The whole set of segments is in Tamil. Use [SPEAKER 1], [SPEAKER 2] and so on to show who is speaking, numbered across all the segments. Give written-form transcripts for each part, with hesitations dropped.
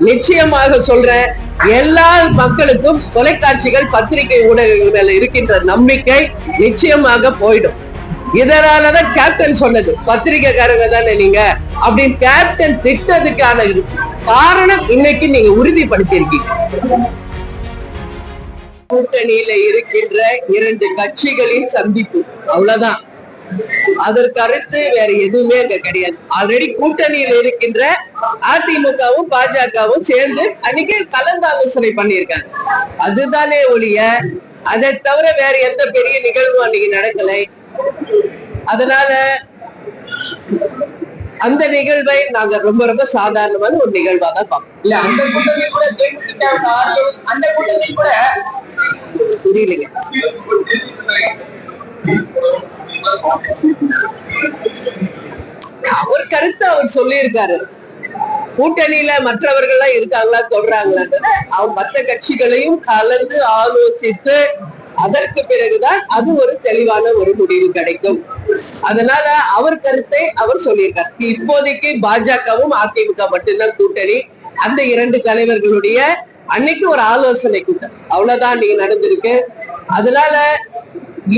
[SPEAKER 1] நிச்சயமாக சொல்றேன், எல்லா மக்களுக்கும் தொலைக்காட்சிகள் பத்திரிகை ஊடகங்கள் மேல இருக்கின்ற நம்பிக்கை நிச்சயமாக போயிடும். இதனாலதான் கேப்டன் சொன்னது, பத்திரிகைக்காரங்க தானே நீங்க அப்படின்னு கேப்டன் திட்டத்துக்கான காரணம் இன்னைக்கு நீங்க உறுதிப்படுத்தியிருக்கீங்க. கூட்டணியில இருக்கின்ற 2 கட்சிகளின் சந்திப்பு, அவ்வளவுதான். அதற்கு அடுத்து வேற எதுவுமே அங்க கிடையாது. ஆல்ரெடி கூட்டணியில இருக்கின்ற அதிமுகவும் பாஜகவும் சேர்ந்து அன்னைக்கு கலந்தாலோசனை பண்ணியிருக்காங்க. அதுதானே ஒழிய அதை தவிர வேற எந்த பெரிய நிகழ்வும் அன்னைக்கு நடக்கலை. அதனால அந்த நிகழ்வை நாங்க ரொம்ப ரொம்ப சாதாரணமான ஒரு நிகழ்வா தான் பார்ப்போம்.
[SPEAKER 2] இல்ல அந்த கூட்டத்தில் கூட அந்த கூட்டத்தில் கூட
[SPEAKER 1] புரியலைங்க. அவர் கருத்து அவர் சொல்லியிருக்காரு. கூட்டணியில மற்றவர்கள் இருக்காங்களா சொல்றாங்களா, அவங்க மற்ற கட்சிகளையும் கலந்து ஆலோசித்து அதற்கு பிறகுதான் அது ஒரு தெளிவான ஒரு முடிவு கிடைக்கும். அதனால அவர் கருத்தை அவர் சொல்லியிருக்காரு. இப்போதைக்கு பாஜகவும் அதிமுக மட்டும்தான் கூட்டணி. அந்த 2 தலைவர்களுடைய அன்னைக்கு ஒரு ஆலோசனை கூட்டம், அவ்வளவுதான் நீங்க நடந்திருக்கு. அதனால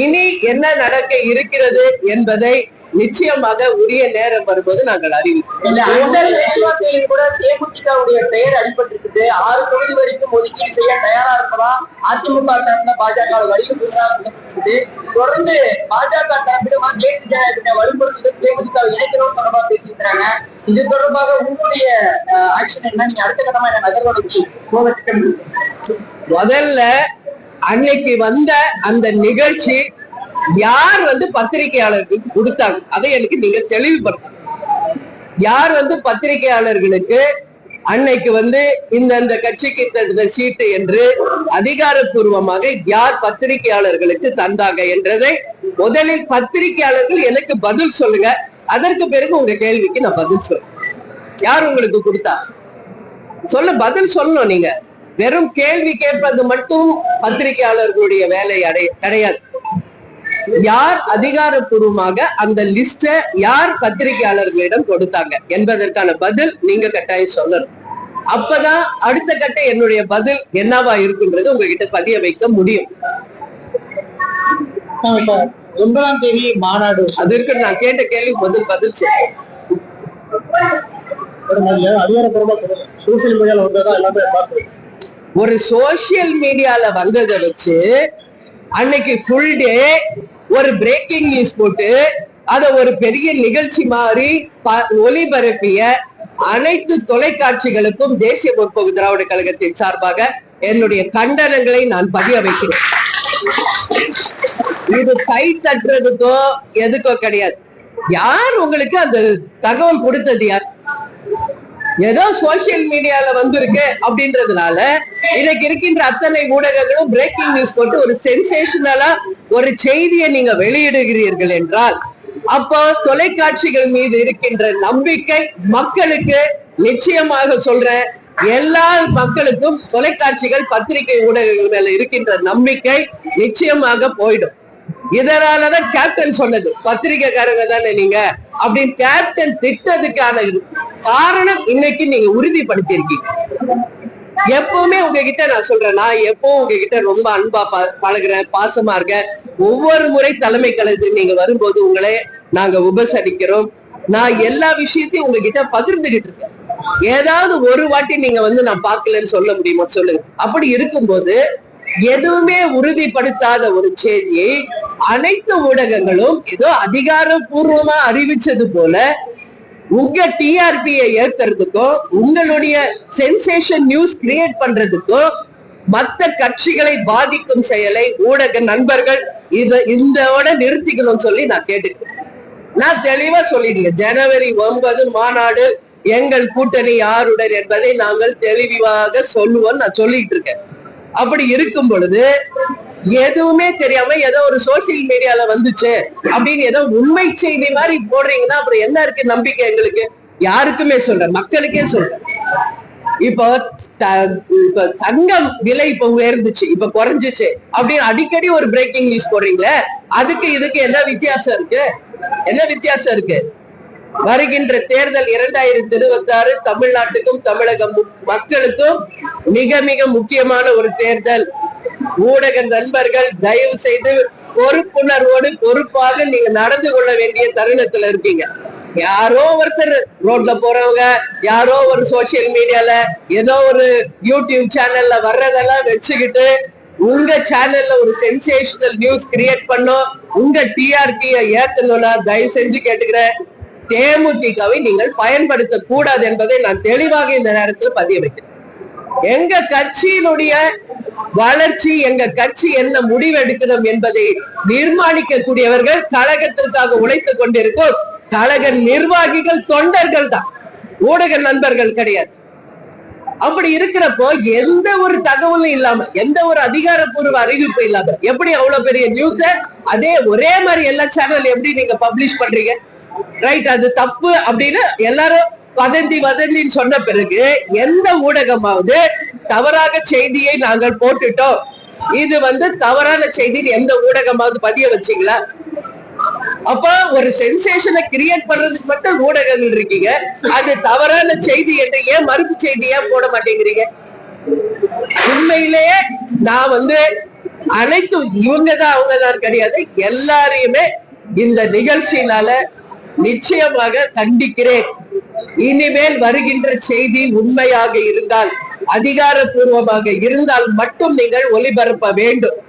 [SPEAKER 1] இனி என்ன நடக்க இருக்கிறது என்பதை நிச்சயமாக உரிய நேரம் வரும்போது நாங்கள் அறிவிப்போம்.
[SPEAKER 2] கூட தேமுதிகவுடைய பெயர் அடிபட்டிருக்குது. 6 தொகுதி வரைக்கும் ஒதுக்கீடு செய்ய தயாரா இருப்பதா அதிமுக தரப்புல பாஜக வலியுறுத்துவதாக தொடர்ந்து பாஜக தரப்பிடம் தேசிய ஜனநாயகத்தை வலுப்படுத்துவது தேமுதிக இணைக்கிறோம் தொடர்பாக பேசியிருக்கிறாங்க. இது தொடர்பாக உங்களுடைய ஆக்ஷன் என்ன? நீங்க அடுத்த கட்டமா என்ன நகர்வதற்கு போக திட்டம்?
[SPEAKER 1] முதல்ல அன்னைக்கு வந்த அந்த நிகழ்ச்சி யார் பத்திரிகையாளருக்கு கொடுத்தாங்க அதை எனக்கு நீங்க தெளிவுபடுத்தணும். யார் பத்திரிகையாளர்களுக்கு அன்னைக்கு இந்த கட்சிக்கு தந்த சீட்டு என்று அதிகாரப்பூர்வமாக யார் பத்திரிகையாளர்களுக்கு தந்தாங்க என்றதை முதலில் பத்திரிகையாளர்கள் எனக்கு பதில் சொல்லுங்க. அதற்கு பிறகு உங்க கேள்விக்கு நான் பதில் சொல்றேன். யார் உங்களுக்கு கொடுத்தா பதில் சொல்லணும். நீங்க வெறும் கேள்வி கேட்பது மட்டும் பத்திரிகையாளர்களுடைய வேலை கிடையாது. யார் அதிகாரப்பூர்வமாக அந்த லிஸ்ட யார் பத்திரிகையாளர்களிடம் கொடுத்தாங்க என்பதற்கான பதில் நீங்க கட்டாயம் சொல்லணும். அப்பதான் அடுத்த கட்ட என்னுடைய பதில் என்னவா இருக்குன்றது உங்ககிட்ட பதிய வைக்க முடியும்.
[SPEAKER 2] 9ஆம் தேதி மாநாடு,
[SPEAKER 1] அதற்கு நான் கேட்ட கேள்வி பதில் சொல்றேன். ஒரு சோசியல் மீடியால வந்ததை வச்சு அன்னைக்கு ஃபுல் டே ஒரு பிரேக்கிங் நியூஸ் போட்டு அத ஒரு பெரிய நிகழ்ச்சி மாதிரி ஒளிபரப்பிய அனைத்து தொலைக்காட்சிகளுக்கும் தேசிய முற்போக்கு திராவிட கழகத்தின் சார்பாக என்னுடைய கண்டனங்களை நான் பதிய வைக்கிறேன். இது கை தட்டுறதுக்கோ எதுக்கோ கிடையாது. யார் உங்களுக்கு அந்த தகவல் கொடுத்தது? யார்? ஏதோ சோசியல் மீடியால வந்திருக்கு அப்படின்றதுனால இன்னைக்கு இருக்கின்ற அத்தனை ஊடகங்களும் பிரேக்கிங் நியூஸ் போட்டு ஒரு சென்சேஷனலா ஒரு செய்தியை நீங்க வெளியிடுகிறீர்கள் என்றால் அப்போ தொலைக்காட்சிகள் மீது இருக்கின்ற நம்பிக்கை மக்களுக்கு, நிச்சயமாக சொல்றேன், எல்லா மக்களுக்கும் தொலைக்காட்சிகள் பத்திரிகை ஊடகங்கள் மேல இருக்கின்ற நம்பிக்கை நிச்சயமாக போயிடும். இதனாலதான் கேப்டன் சொன்னது, பத்திரிகைக்காரங்க தானே நீங்க அப்படின்னு கேப்டன் திட்டத்துக்கான காரணம் இன்னைக்கு நீங்க உறுதிப்படுத்தியிருக்கீங்க. எப்பவுமே உங்ககிட்ட நான் சொல்றேன், நான் எப்பவும் உங்ககிட்ட ரொம்ப அன்பா பழகுறேன், பாசமா இருக்கேன். ஒவ்வொரு முறை தலைமை கழகத்துக்கு நீங்க வரும்போது உங்களை நாங்க உபசரிக்கிறோம். நான் எல்லா விஷயத்தையும் உங்ககிட்ட பகிர்ந்துகிட்டு இருக்கேன். ஏதாவது ஒரு வாட்டி நீங்க நான் பார்க்கலன்னு சொல்ல முடியுமா? சொல்லுங்க. அப்படி இருக்கும்போது எதுவுமே உறுதிப்படுத்தாத ஒரு செய்தியை அனைத்து ஊடகங்களும் ஏதோ அதிகாரப்பூர்வமா அறிவிச்சது போல உங்க டிஆர்பியை ஏற்கிறதுக்கும் உங்களுடைய சென்சேஷன் நியூஸ் கிரியேட் பண்றதுக்கும் மற்ற கட்சிகளை பாதிக்கும் செயலை ஊடக நண்பர்கள் இதோட நிறுத்திக்கணும்னு சொல்லி நான் கேட்டுக்கிறேன். நான் தெளிவா சொல்லிடுங்க, ஜனவரி 9 மாநாடு எங்கள் கூட்டணி யாருடன் என்பதை நாங்கள் தெளிவாக சொல்லுவோம் நான் சொல்லிட்டு இருக்கேன். அப்படி இருக்கும் பொழுது எதுவுமே தெரியாம ஏதோ ஒரு சோசியல் மீடியால வந்துச்சு அப்படின்னு ஏதோ உண்மை செய்தி மாதிரி போடுறீங்கன்னா அப்புறம் என்ன இருக்கு நம்பிக்கை? எங்களுக்கு யாருக்குமே சொல்றேன், மக்களுக்கே சொல்றேன். இப்போ தங்கம் விலை இப்ப உயர்ந்துச்சு, இப்ப குறைஞ்சிச்சு அப்படின்னு அடிக்கடி ஒரு பிரேக்கிங் நியூஸ் போடுறீங்களே, அதுக்கு இதுக்கு என்ன வித்தியாசம் இருக்கு? என்ன வித்தியாசம் இருக்கு? வருகின்ற தேர்தல் 2026 தமிழ்நாட்டுக்கும் தமிழக மக்களுக்கும் மிக மிக முக்கியமான ஒரு தேர்தல். ஊடக நண்பர்கள் தயவு செய்து பொறுப்புணர்வோடு பொறுப்பாக நீங்க நடந்து கொள்ள வேண்டிய தருணத்துல இருக்கீங்க. யாரோ ஒருத்தர் ரோட்ல போறவங்க, யாரோ ஒரு சோசியல் மீடியால ஏதோ ஒரு யூடியூப் சேனல்ல வர்றதெல்லாம் வச்சுக்கிட்டு உங்க சேனல்ல ஒரு சென்சேஷனல் நியூஸ் கிரியேட் பண்ணோம், உங்க டிஆர்பிய ஏத்தணும்னா தயவு செஞ்சு கேட்டுக்கிறேன், தேமுதிகவை நீங்கள் பயன்படுத்த கூடாது என்பதை நான் தெளிவாக இந்த நேரத்தில் பதிய வைக்கிறேன். எங்க கட்சியினுடைய வளர்ச்சி, எங்க கட்சி என்ன முடிவெடுக்கணும் என்பதை நிர்மாணிக்க கூடியவர்கள் கழகத்திற்காக உழைத்துக் கொண்டிருக்கும் கழக நிர்வாகிகள், தொண்டர்கள் தான், ஊடக நண்பர்கள் கிடையாது. அப்படி இருக்கிறப்போ எந்த ஒரு தகவலும் இல்லாம, எந்த ஒரு அதிகாரப்பூர்வ அறிவிப்பு இல்லாம எப்படி அவ்வளவு பெரிய நியூஸ அதே ஒரே மாதிரி எல்லா சேனல் எப்படி நீங்க பப்ளிஷ் பண்றீங்க? ரைட், அது தப்பு அப்படின்னு எல்லாரும் வதந்தின்னு சொன்ன பிறகு எந்த ஊடகமாவது தவறாக செய்தியை நாங்கள் போட்டுட்டோம், இது தவறான செய்தி எந்த ஊடகமாவது பதிய வச்சீங்களா? அப்ப ஒரு சென்சேஷனை கிரியேட் பண்றதுக்கு மட்டும் ஊடகங்கள் இருக்கீங்க, அது தவறான செய்தி என்று ஏன் மறுப்பு செய்தி ஏன் போட மாட்டேங்கிறீங்க? உண்மையிலேயே நான் அனைத்து இவங்கதான் அவங்கதான் கிடையாது, எல்லாரையுமே இந்த நிகழ்ச்சியினால நிச்சயமாக கண்டிக்கிறேன். இனிமேல் வருகின்ற செய்தி உண்மையாக இருந்தால், அதிகாரப்பூர்வமாக இருந்தால் மட்டும் நீங்கள் ஒளிபரப்ப வேண்டும்.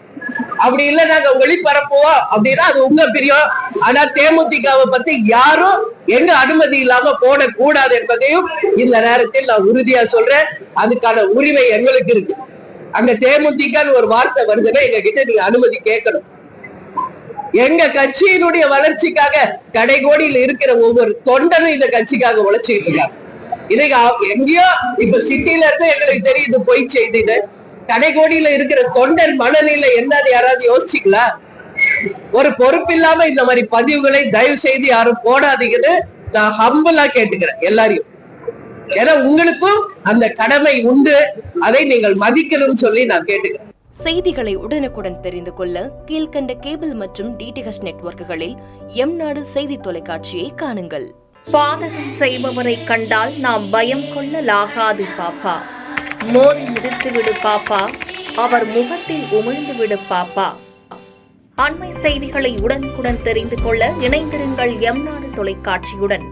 [SPEAKER 1] அப்படி இல்லை நாங்க ஒளிபரப்புவோம் அப்படின்னா அது உங்க பிரியம். ஆனா தேமுதிகவை பத்தி யாரும் எங்க அனுமதி இல்லாம போடக்கூடாது என்பதையும் இந்த நேரத்தில் நான் உறுதியா சொல்றேன். அதுக்கான உரிமை எங்களுக்கு இருக்கு. அங்க தேமுதிகன்னு ஒரு வார்த்தை வருதுன்னா எங்க கிட்ட நீங்க அனுமதி கேட்கணும். எங்க கட்சியினுடைய வளர்ச்சிக்காக கடைகோடியில் இருக்கிற ஒவ்வொரு தொண்டனும் இந்த கட்சிக்காக உழைச்சிட்டு இருக்காங்க. இன்னைக்கு எங்கேயோ இப்ப சிட்டில இருக்க எங்களுக்கு தெரியுது பொய் செய்தின்னு, கடைகோடியில இருக்கிற தொண்டர் மனநிலை என்னன்னு யாராவது யோசிச்சிங்களா? ஒரு பொறுப்பில்லாம இந்த மாதிரி பதிவுகளை தயவு செய்து யாரும் போடாதீங்கன்னு நான் ஹம்பிளா கேட்டுக்கிறேன் எல்லாரையும். ஏன்னா உங்களுக்கும் அந்த கடமை உண்டு, அதை நீங்கள் மதிக்கணும்னு சொல்லி நான் கேட்டுக்கிறேன்.
[SPEAKER 3] செய்திகளை உடனுக்குடன் தெரிந்து கொள்ள கீழ்கண்ட கேபிள் மற்றும் டிடிஎச் நெட்வொர்க்குகளில் எம்நாடு செய்தி தொலைக்காட்சியை காணுங்கள்.
[SPEAKER 4] பாதகம் செய்பவரை கண்டால் நாம் பயம் கொள்ளலாகாது பாப்பா. மோதி மிதித்து விடு பாப்பா, அவர் முகத்தில் உமிழ்ந்து விடு பாப்பா. அண்மை செய்திகளை உடனுக்குடன் தெரிந்து கொள்ள இணைந்திருங்கள் எம்நாடு தொலைக்காட்சியுடன்.